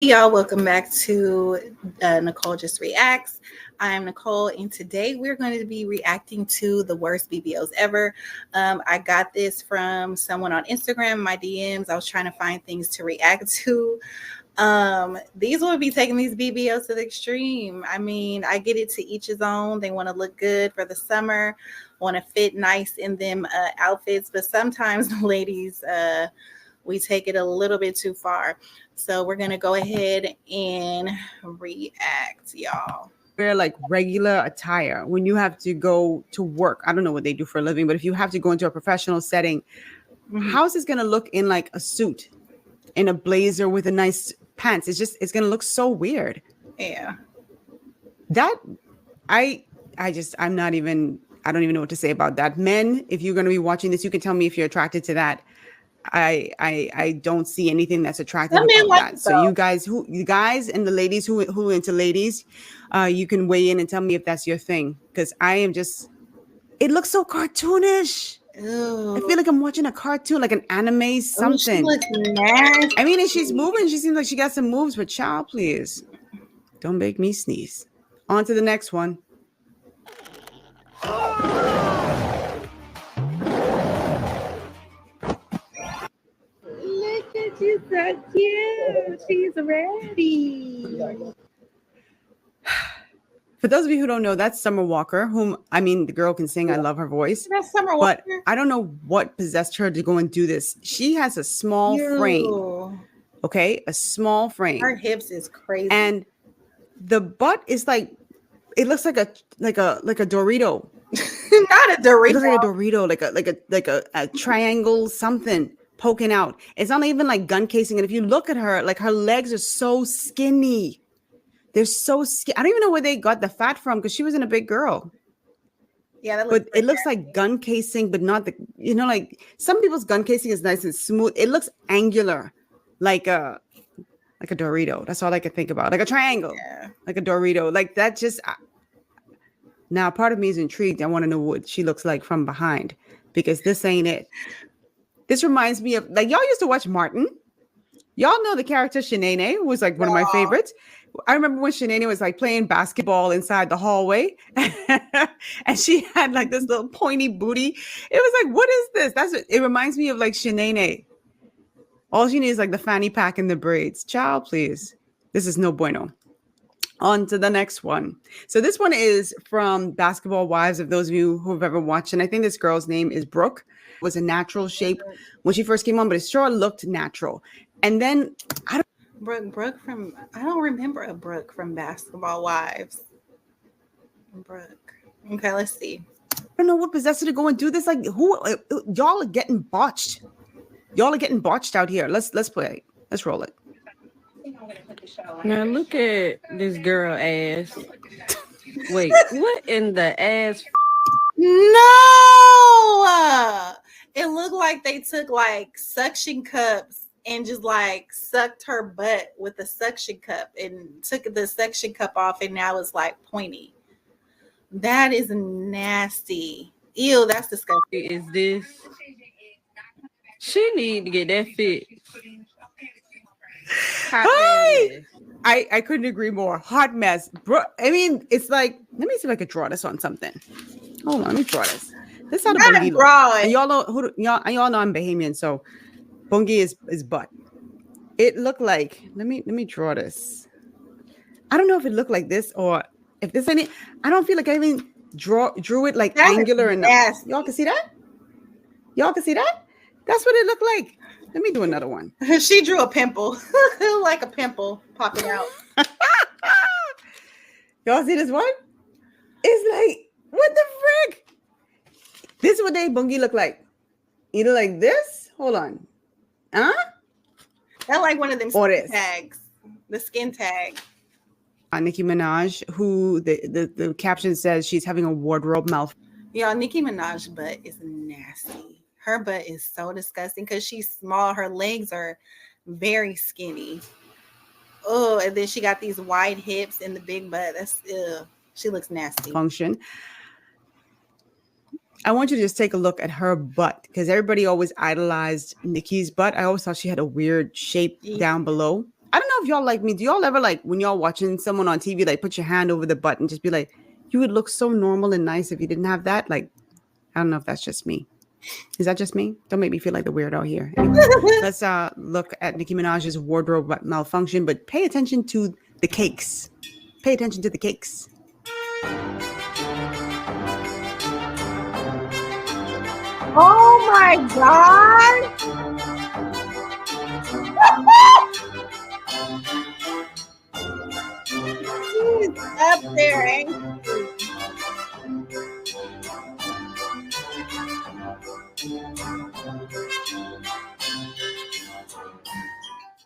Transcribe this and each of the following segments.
Y'all, welcome back to Nicole Just Reacts. I'm Nicole, and today we're going to be reacting to the worst BBLs ever. I got this from someone on Instagram, my DMs. I was trying to find things to react to. These will be taking these BBLs to the extreme. I mean, I get it, to each his own. They want to look good for the summer, want to fit nice in them outfits, but sometimes the ladies, we take it a little bit too far. So we're going to go ahead and react, y'all. Wear like regular attire when you have to go to work. I don't know what they do for a living, but if you have to go into a professional setting, how's this going to look in like a suit, in a blazer with a nice pants? It's going to look so weird. Yeah. I'm not even, I don't even know what to say about that. Men, if you're going to be watching this, you can tell me if you're attracted to that. I don't see anything that's attractive about that. So you guys and the ladies who into ladies, you can weigh in and tell me if that's your thing. Because it looks so cartoonish. Ew. I feel like I'm watching a cartoon, like an anime something. She looks nasty. I mean, if she's moving, she seems like she got some moves, but child, please. Don't make me sneeze. On to the next one. She's so cute. She's ready. For those of you who don't know, that's Summer Walker, the girl can sing. I love her voice. That's Summer Walker. But I don't know what possessed her to go and do this. She has a small frame. Okay? A small frame. Her hips is crazy. And the butt is like, it looks like a Dorito. Not a Dorito. It looks like a Dorito, like a triangle something poking out. It's not even like gun casing. And if you look at her, like her legs are so skinny. They're so skinny. I don't even know where they got the fat from, because she wasn't a big girl. Yeah, but it looks like gun casing, but not like some people's gun casing is nice and smooth. It looks angular, like a Dorito. That's all I can think about. Like a triangle, like a Dorito. Like that just. Now, part of me is intrigued. I want to know what she looks like from behind, because this ain't it. This reminds me of, like, y'all used to watch Martin. Y'all know the character Shanae, who was like one of my favorites. I remember when Shanae was like playing basketball inside the hallway and she had like this little pointy booty. It was like, what is this? It reminds me of like Shanae. All she needs is like the fanny pack and the braids. Child, please. This is no bueno. On to the next one. So this one is from Basketball Wives, of those of you who have ever watched. And I think this girl's name is Brooke. It was a natural shape when she first came on, but it sure looked natural. And then I don't remember a Brooke from Basketball Wives. Brooke. Okay, let's see. I don't know what possessed her to go and do this. Like, y'all are getting botched. Y'all are getting botched out here. Let's play. Let's roll it. Now look at this girl ass. Wait, what in the ass? No! It looked like they took like suction cups and just like sucked her butt with the suction cup and took the suction cup off, and now it's like pointy. That is nasty. Ew, that's disgusting. Is this? She need to get that fit. Hi! I couldn't agree more. Hot mess. Bro, I mean, it's like, let me see if I could draw this on something. Hold on, let me draw this. This is how the bungie looks. And y'all know I'm Bahamian, so bungie is butt. It looked like, let me draw this. I don't know if it looked like this or if this any. I don't feel like I even drew it like angular enough. Y'all can see that? Y'all can see that? That's what it looked like. Let me do another one. She drew a pimple, like a pimple popping out. Y'all see this one? It's like, what the frick? This is what they bungie look like. Either like this. Hold on. Huh? That like one of them skin tags. The skin tag. Nicki Minaj, who the caption says she's having a wardrobe malfunction. Y'all, Nicki Minaj's butt is nasty. Her butt is so disgusting because she's small. Her legs are very skinny. Oh, and then she got these wide hips and the big butt. She looks nasty. Function. I want you to just take a look at her butt, because everybody always idolized Nicki's butt. I always thought she had a weird shape down below. I don't know if y'all like me. Do y'all ever like when y'all watching someone on TV, like put your hand over the butt and just be like, you would look so normal and nice if you didn't have that? Like, I don't know if that's just me. Is that just me? Don't make me feel like the weirdo here. Anyway, let's look at Nicki Minaj's wardrobe malfunction, but pay attention to the cakes. Pay attention to the cakes. Oh my God. She's up there, ain't she?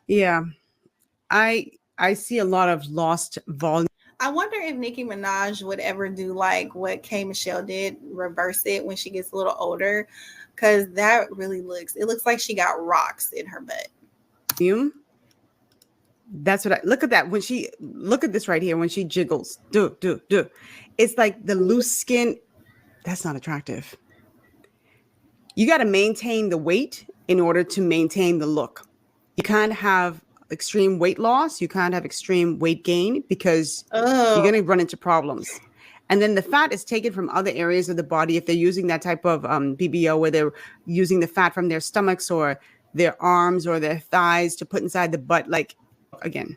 Yeah, I see a lot of lost volume. I wonder if Nicki Minaj would ever do like what K Michelle did, reverse it when she gets a little older, because that really looks like she got rocks in her butt. That's what I look at that when she look at this right here when she jiggles. Do. It's like the loose skin. That's not attractive. You got to maintain the weight in order to maintain the look. You can't have extreme weight loss. You can't have extreme weight gain because you're going to run into problems. And then the fat is taken from other areas of the body if they're using that type of BBL where they're using the fat from their stomachs or their arms or their thighs to put inside the butt. Like, again.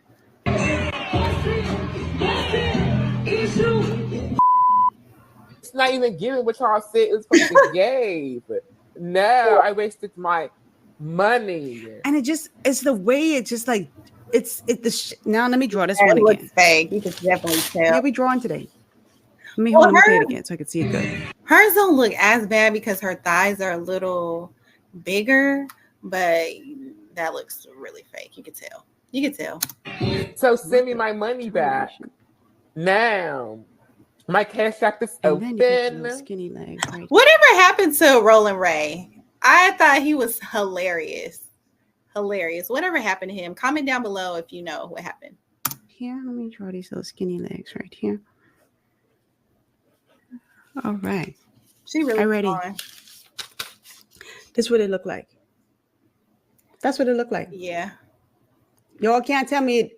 It's not even giving what y'all said it was supposed to give. No, I wasted my money. And it's the way it just like now let me draw this one again. Fake. You can definitely tell. Yeah, we drawing today. Let me hold on, play it again so I can see it good. Hers don't look as bad because her thighs are a little bigger, but that looks really fake. You can tell. So send me my money back now. My cash app is open. Skinny legs. Right? Whatever happened to Roland Ray? I thought he was hilarious. Whatever happened to him? Comment down below if you know what happened. Here, let me draw these little skinny legs right here. All right. She really ready. This is what it looked like. That's what it looked like. Yeah. Y'all can't tell me.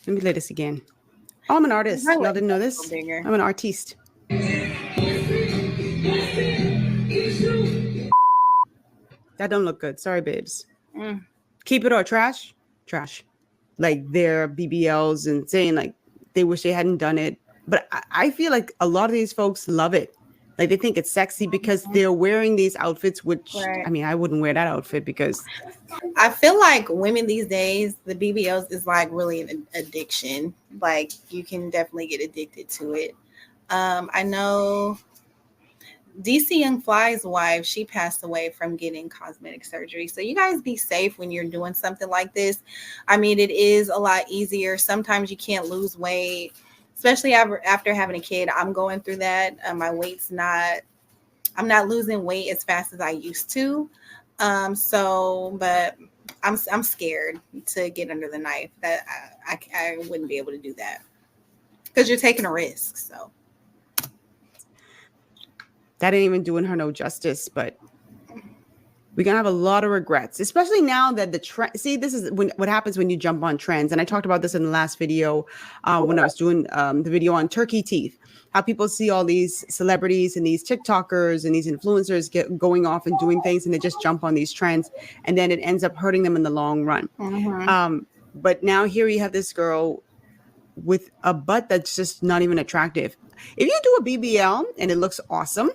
Let me play this again. Oh, I'm an artist. Y'all didn't know this? I'm an artiste. That don't look good. Sorry, babes. Keep it or trash? Trash. Like their BBLs and saying like they wish they hadn't done it. But I feel like a lot of these folks love it. Like they think it's sexy because they're wearing these outfits, which I mean, I wouldn't wear that outfit because I feel like women these days, the BBLs is like really an addiction. Like you can definitely get addicted to it. I know DC Young Fly's wife, she passed away from getting cosmetic surgery. So you guys be safe when you're doing something like this. I mean, it is a lot easier. Sometimes you can't lose weight, especially after having a kid. I'm going through that. My weight's I'm not losing weight as fast as I used to. But I'm scared to get under the knife. That I wouldn't be able to do that because you're taking a risk. So that ain't even doing her no justice, but we're going to have a lot of regrets, especially now that the trend. See, this is what happens when you jump on trends. And I talked about this in the last video when I was doing the video on turkey teeth, how people see all these celebrities and these TikTokers and these influencers going off and doing things and they just jump on these trends and then it ends up hurting them in the long run. But now here you have this girl with a butt that's just not even attractive. If you do a BBL and it looks awesome,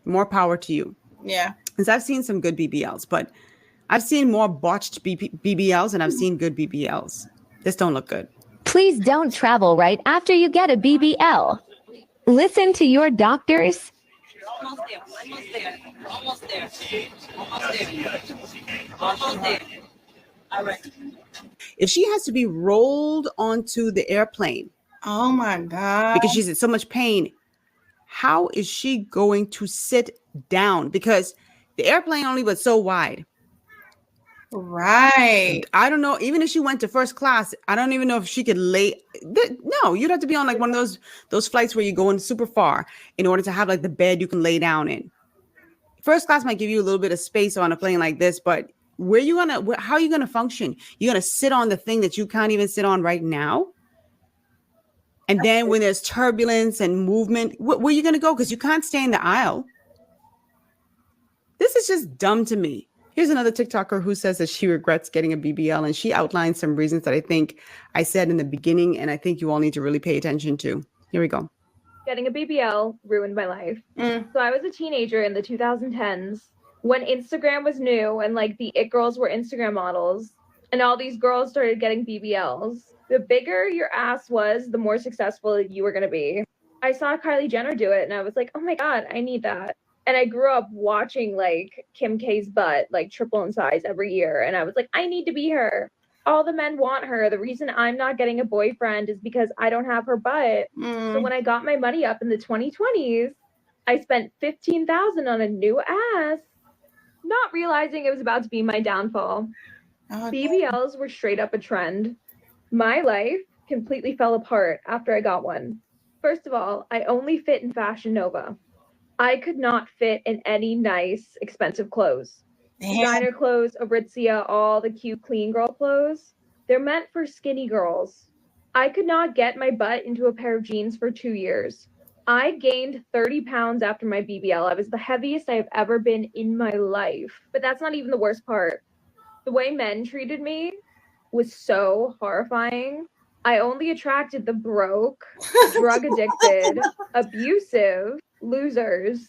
more power to you. Yeah. Because I've seen some good BBLs, but I've seen more botched BBLs and I've seen good BBLs. This don't look good. Please don't travel right after you get a BBL. Listen to your doctors. Almost there. All right. If she has to be rolled onto the airplane, oh my God, because she's in so much pain, how is she going to sit down? Because the airplane only was so wide. Right. I don't know. Even if she went to first class, I don't even know if she could lay. No, you'd have to be on like one of those flights where you go in super far in order to have like the bed you can lay down in. First class might give you a little bit of space on a plane like this, but how are you gonna function? You're gonna sit on the thing that you can't even sit on right now. And then when there's turbulence and movement, where are you going to go? Because you can't stay in the aisle. This is just dumb to me. Here's another TikToker who says that she regrets getting a BBL, and she outlined some reasons that I think I said in the beginning, and I think you all need to really pay attention to. Here we go. Getting a BBL ruined my life. So I was a teenager in the 2010s when Instagram was new and like the it girls were Instagram models, and all these girls started getting BBLs. The bigger your ass was, the more successful you were going to be. I saw Kylie Jenner do it and I was like, oh my God, I need that. And I grew up watching like Kim K's butt, like triple in size every year. And I was like, I need to be her. All the men want her. The reason I'm not getting a boyfriend is because I don't have her butt. So when I got my money up in the 2020s, I spent $15,000 on a new ass, not realizing it was about to be my downfall. BBLs were straight up a trend. My life completely fell apart after I got one. First of all, I only fit in Fashion Nova. I could not fit in any nice, expensive clothes. Designer clothes, Aritzia, all the cute, clean girl clothes. They're meant for skinny girls. I could not get my butt into a pair of jeans for 2 years. I gained 30 pounds after my BBL. I was the heaviest I've ever been in my life. But that's not even the worst part. The way men treated me was so horrifying. I only attracted the broke, drug addicted, abusive losers.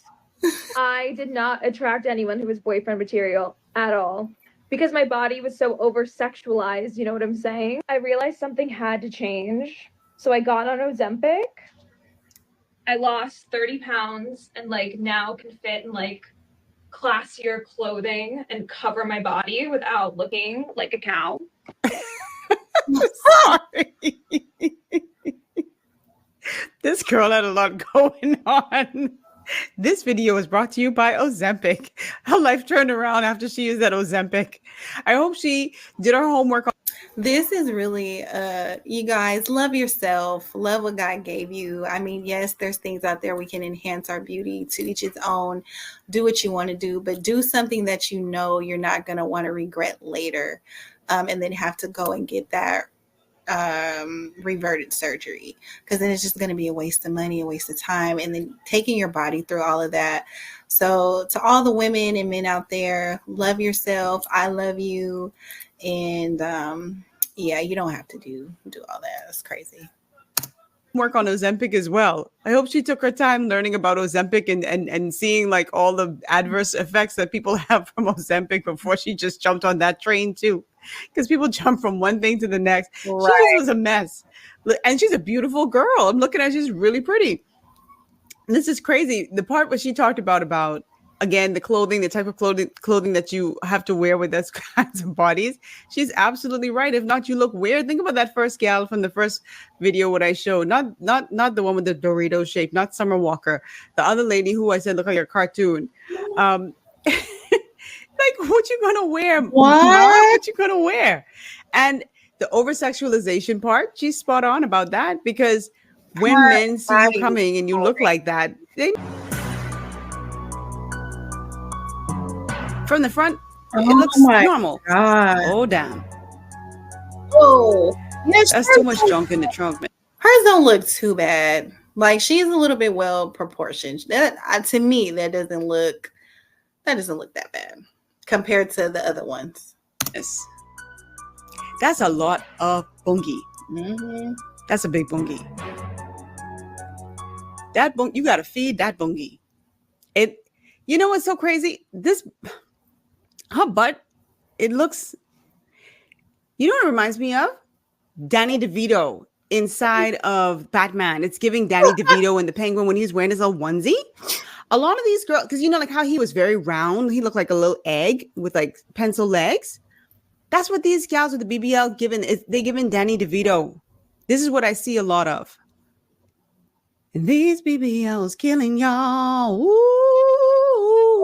I did not attract anyone who was boyfriend material at all because my body was so over sexualized. You know what I'm saying? I realized something had to change. So I got on Ozempic. I lost 30 pounds and like now can fit in like classier clothing and cover my body without looking like a cow. Sorry. This girl had a lot going on. This video was brought to you by Ozempic. Her life turned around after she used that Ozempic. I hope she did her homework. This is really, you guys, love yourself. Love what God gave you. I mean, yes, there's things out there we can enhance our beauty, to each its own. Do what you want to do, but do something that you know you're not going to want to regret later, and then have to go and get that reverted surgery, because then it's just going to be a waste of money, a waste of time, and then taking your body through all of that. So to all the women and men out there, love yourself. I love you. And yeah, you don't have to do all that. It's crazy. Work on Ozempic as well. I hope she took her time learning about Ozempic and seeing like all the adverse effects that people have from Ozempic before she just jumped on that train too. Because people jump from one thing to the next. Right. She just was a mess. And she's a beautiful girl. I'm looking at her, she's really pretty. And this is crazy. The part where she talked about again, the clothing, the type of clothing that you have to wear with those kinds of bodies. She's absolutely right. If not, you look weird. Think about that first gal from the first video what I showed. Not the one with the Dorito shape, not Summer Walker. The other lady who I said looked like a cartoon. Like, what you gonna wear? What you gonna wear? And the over-sexualization part, she's spot on about that, because when men see you coming and you look like that, they from the front, it looks normal. God. Oh, damn. Oh, yes, that's too much junk in the trunk, man. Hers don't look too bad. Like, she's a little bit well proportioned. That to me, that doesn't look that bad compared to the other ones. Yes, that's a lot of bungie. Mm-hmm. That's a big bungie. That you got to feed that bungie. It. You know what's so crazy? Her butt, it looks, you know what it reminds me of? Danny DeVito inside of Batman. It's giving Danny DeVito and the Penguin when he's wearing his little onesie. A lot of these girls, because you know, like how he was very round, he looked like a little egg with like pencil legs. That's what these gals with the BBL they giving Danny DeVito. This is what I see a lot of. And these BBLs killing y'all. Ooh.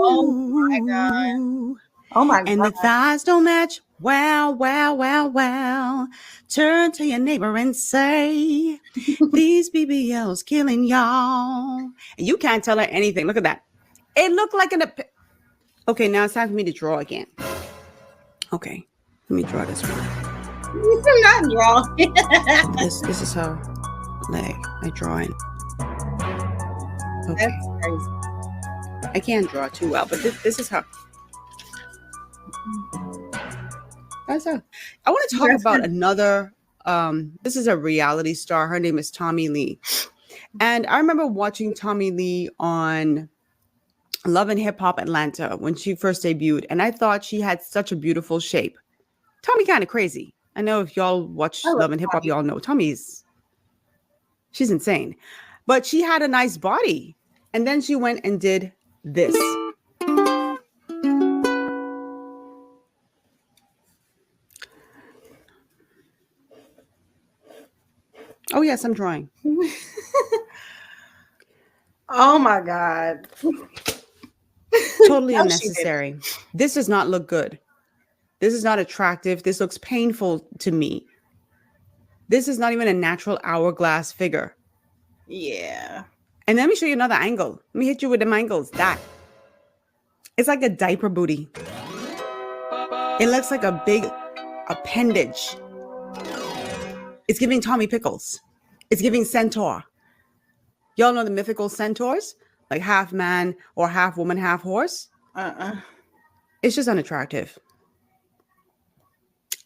Oh my God. Oh my God. And the thighs don't match. Wow, wow, wow, wow. Turn to your neighbor and say, these BBLs killing y'all. And you can't tell her anything. Look at that. It looked like okay, now it's time for me to draw again. Okay, let me draw this one. You're not wrong. This is her leg. I draw in. Okay. That's crazy. I can't draw too well, but this is her. That's her. I want to talk about another. This is a reality star. Her name is Tommy Lee, and I remember watching Tommy Lee on Love and Hip Hop Atlanta when she first debuted, and I thought she had such a beautiful shape. Tommy kind of crazy. I know if y'all watch Love and Hip Hop, y'all know she's insane, but she had a nice body, and then she went and did this. Oh yes, I'm drawing. Oh my God. Totally unnecessary. This does not look good. This is not attractive. This looks painful to me. This is not even a natural hourglass figure. Yeah. And let me show you another angle. Let me hit you with them angles. That. It's like a diaper booty. It looks like a big appendage. It's giving Tommy Pickles. It's giving Centaur. Y'all know the mythical centaurs? Like half man or half woman, half horse? It's just unattractive.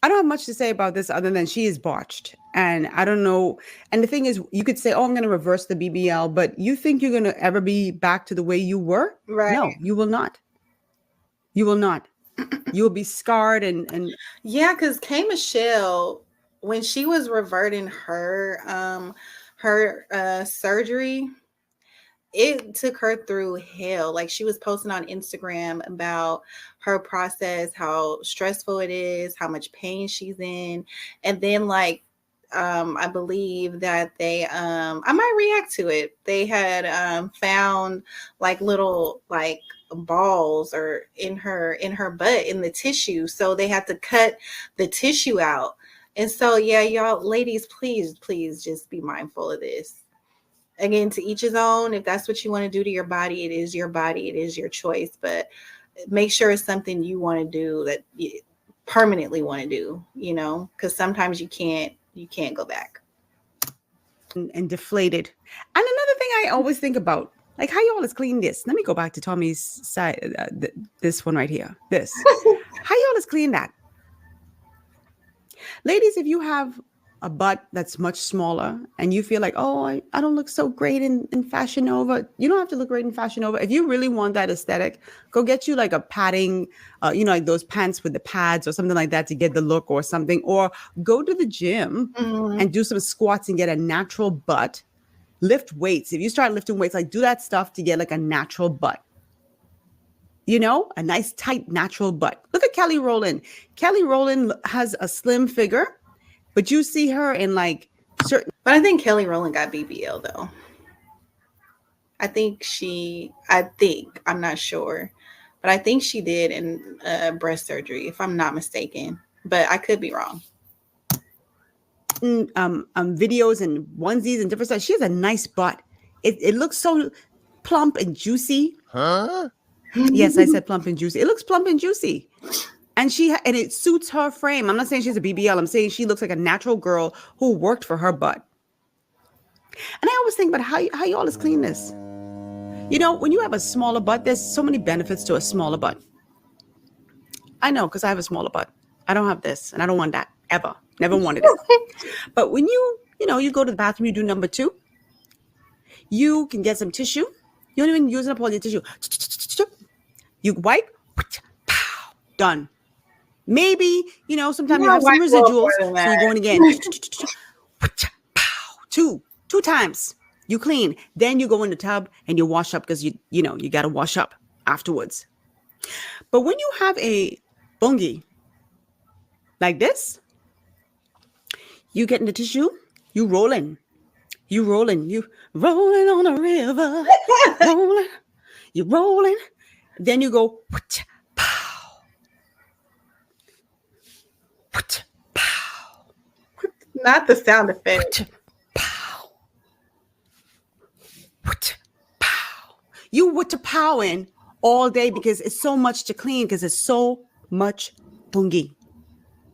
I don't have much to say about this other than she is botched. And I don't know. And the thing is, you could say, oh, I'm going to reverse the BBL, but you think you're going to ever be back to the way you were? Right. No, you will not. You will not. You will be scarred and yeah, because K Michelle, when she was reverting her surgery, it took her through hell. Like, she was posting on Instagram about her process, how stressful it is, how much pain she's in. And then like I believe that they I might react to it. They had found like little like balls or in her butt in the tissue. So they had to cut the tissue out. And so yeah, y'all ladies, please just be mindful of this. Again, to each his own. If that's what you want to do to your body, it is your body, it is your choice. But make sure it's something you want to do, that you permanently want to do, you know, because sometimes you can't go back. And deflated. And another thing I always think about, like, how y'all is clean this. Let me go back to Tommy's side, this one right here. This. How y'all is clean that? Ladies, if you have a butt that's much smaller and you feel like, oh, I don't look so great in Fashion Nova. You don't have to look great in Fashion Nova. If you really want that aesthetic, go get you like a padding, like those pants with the pads or something like that to get the look or something. Or go to the gym and do some squats and get a natural butt. Lift weights. If you start lifting weights, like do that stuff to get like a natural butt. You know, a nice tight natural butt. Look at Kelly Rowland. Kelly Rowland has a slim figure. But you see her in like certain. But I think Kelly Rowland got BBL though. I'm not sure, but I think she did in breast surgery, if I'm not mistaken. But I could be wrong. Videos and onesies and different stuff. She has a nice butt. It looks so plump and juicy. Huh? Yes, I said plump and juicy. It looks plump and juicy. And it suits her frame. I'm not saying she's a BBL. I'm saying she looks like a natural girl who worked for her butt. And I always think about how y'all is clean this. You know, when you have a smaller butt, there's so many benefits to a smaller butt. I know, because I have a smaller butt. I don't have this, and I don't want that ever. Never wanted it. But when you go to the bathroom, you do number 2. You can get some tissue. You don't even use up all your tissue. You wipe. Done. Maybe, sometimes you have some residuals. So you're going again. 2 times. You clean. Then you go in the tub and you wash up because you got to wash up afterwards. But when you have a bungie like this, you get in the tissue, you rolling. You rolling on a river. Rolling. You're rolling. Then you go, Not the sound effect. You powing all day because it's so much to clean because it's so much bungie.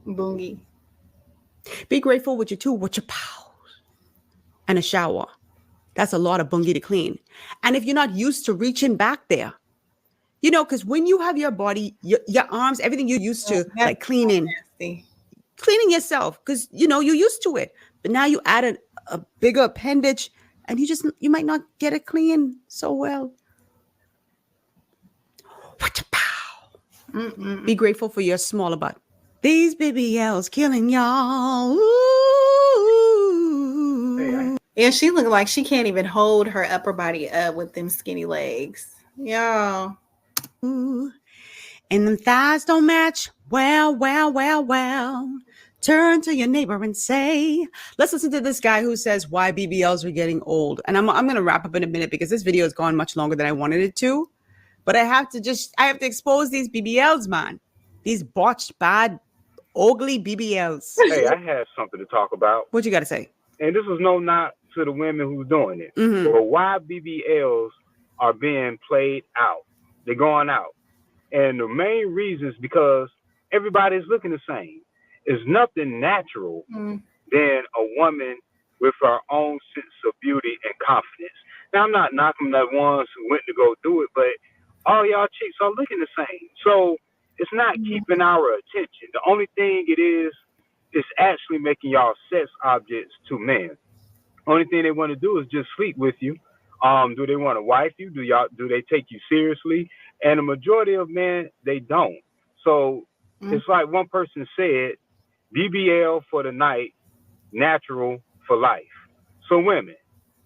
Boongie. Be grateful with your pals and a shower. That's a lot of bungie to clean. And if you're not used to reaching back there, because when you have your body, your arms, everything you're used to, like cleaning yourself, because you're used to it. But now you added a bigger appendage, and you might not get it clean so well. Be grateful for your smaller butt. These BBLs killing y'all. Ooh. Yeah, she looked like she can't even hold her upper body up with them skinny legs. Y'all. And them thighs don't match. Well. Turn to your neighbor and say, let's listen to this guy who says why BBLs are getting old. And I'm going to wrap up in a minute because this video has gone much longer than I wanted it to. But I have to expose these BBLs, man. These botched, bad, ugly BBLs. Hey, I have something to talk about. What you got to say? And this is no knock to the women who's doing it. Mm-hmm. But why BBLs are being played out. They're going out. And the main reason is because everybody's looking the same. It's nothing natural than a woman with her own sense of beauty and confidence. Now, I'm not knocking the ones who went to go do it, but all y'all chicks are looking the same. So it's not keeping our attention. The only thing it is actually making y'all sex objects to men. Only thing they want to do is just sleep with you. Do they want to wife you? Do they take you seriously? And the majority of men, they don't. So it's like one person said, BBL for the night, natural for life. So women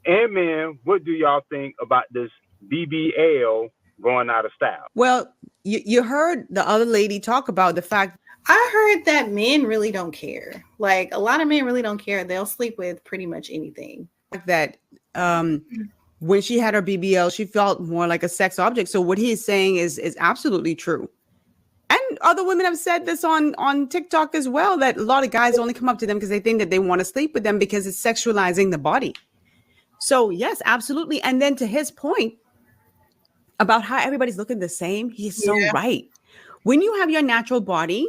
and men, what do y'all think about this BBL going out of style? Well, you heard the other lady talk about the fact. I heard that men really don't care. Like a lot of men really don't care. They'll sleep with pretty much anything. That when she had her BBL, she felt more like a sex object. So what he's saying is absolutely true. And other women have said this on TikTok as well, that a lot of guys only come up to them because they think that they want to sleep with them because it's sexualizing the body. So yes, absolutely. And then to his point about how everybody's looking the same, he's so right. When you have your natural body,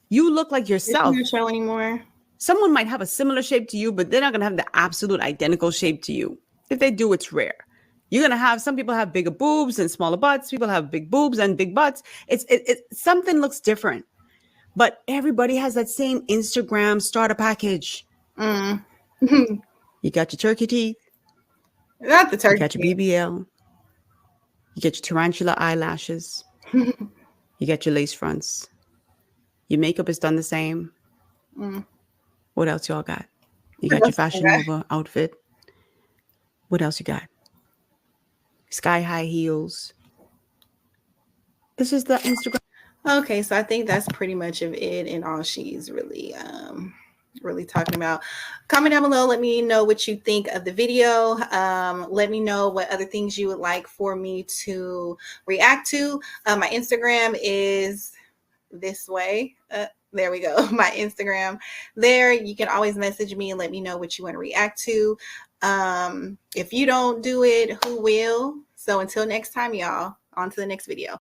you look like yourself. It's not show anymore. Someone might have a similar shape to you, but they're not going to have the absolute identical shape to you. If they do, it's rare. You're going to have, some people have bigger boobs and smaller butts. People have big boobs and big butts. It's something looks different, but everybody has that same Instagram starter package. You got your turkey teeth. Not the turkey. You got your BBL. You get your tarantula eyelashes. You get your lace fronts. Your makeup is done the same. What else y'all got? You got your Fashion Nova outfit. What else you got? Sky high heels. This is the Instagram. Okay, so I think that's pretty much of it and all she's really talking about. Comment down below. Let me know what you think of the video. Let me know what other things you would like for me to react to. My Instagram is this way. There we go. My Instagram there. You can always message me and let me know what you want to react to. If you don't do it, who will? So until next time, y'all, on to the next video.